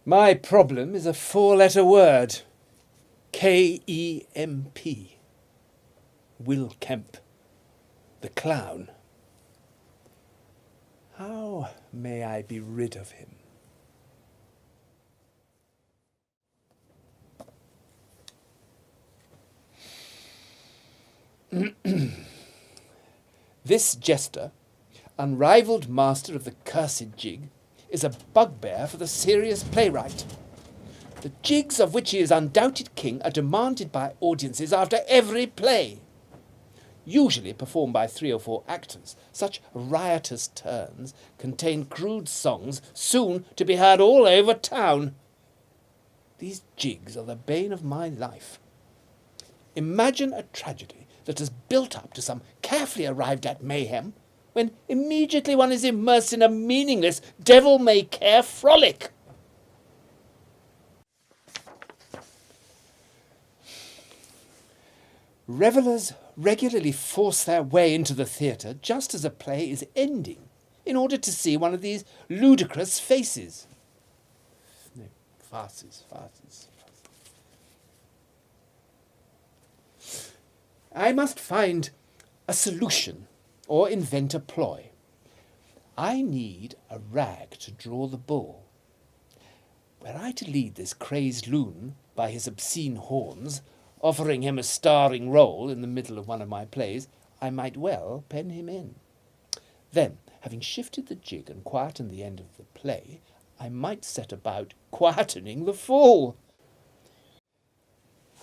My problem is a four-letter word. K-E-M-P. Will Kemp, the clown. How may I be rid of him? This jester, unrivalled master of the cursed jig, is a bugbear for the serious playwright. The jigs of which he is undoubted king are demanded by audiences after every play. Usually performed by 3 or 4 actors, such riotous turns contain crude songs soon to be heard all over town. These jigs are the bane of my life. Imagine a tragedy that has built up to some carefully arrived at mayhem, when immediately one is immersed in a meaningless, devil-may-care frolic. Revellers regularly force their way into the theatre just as a play is ending, in order to see one of these ludicrous faces. No, farces. I must find a solution or invent a ploy. I need a rag to draw the bull. Were I to lead this crazed loon by his obscene horns, offering him a starring role in the middle of one of my plays, I might well pen him in. Then, having shifted the jig and quietened the end of the play, I might set about quietening the fool.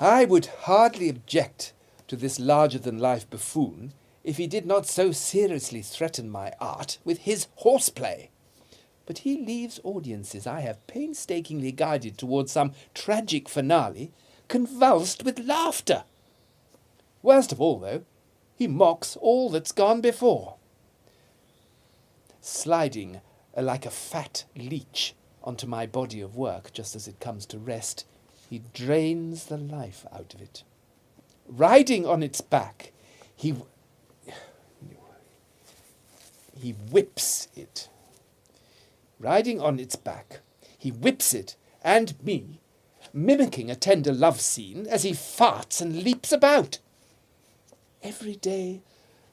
I would hardly object to this larger-than-life buffoon if he did not so seriously threaten my art with his horseplay. But he leaves audiences I have painstakingly guided towards some tragic finale convulsed with laughter. Worst of all, though, he mocks all that's gone before. Sliding like a fat leech onto my body of work just as it comes to rest, he drains the life out of it. Riding on its back, he whips it. Riding on its back, he whips it and me, mimicking a tender love scene as he farts and leaps about. Every day,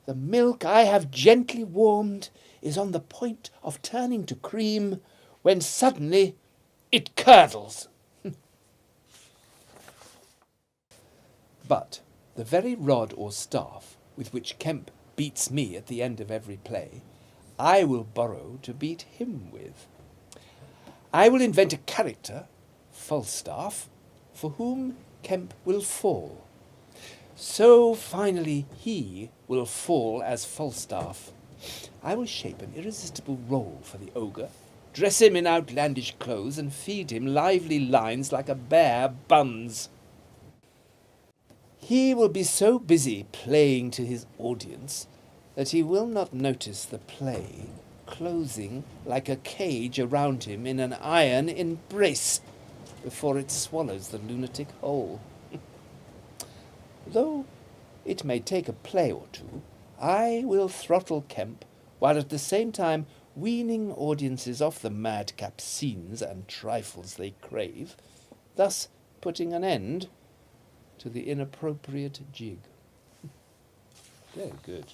the milk I have gently warmed is on the point of turning to cream, when suddenly it curdles. But the very rod or staff with which Kemp beats me at the end of every play, I will borrow to beat him with. I will invent a character, Falstaff, for whom Kemp will fall. So finally he will fall as Falstaff. I will shape an irresistible role for the ogre, dress him in outlandish clothes, and feed him lively lines like a bear buns. He will be so busy playing to his audience that he will not notice the play closing like a cage around him in an iron embrace before it swallows the lunatic whole. Though it may take a play or two, I will throttle Kemp, while at the same time weaning audiences off the madcap scenes and trifles they crave, thus putting an end to the inappropriate jig. Very good.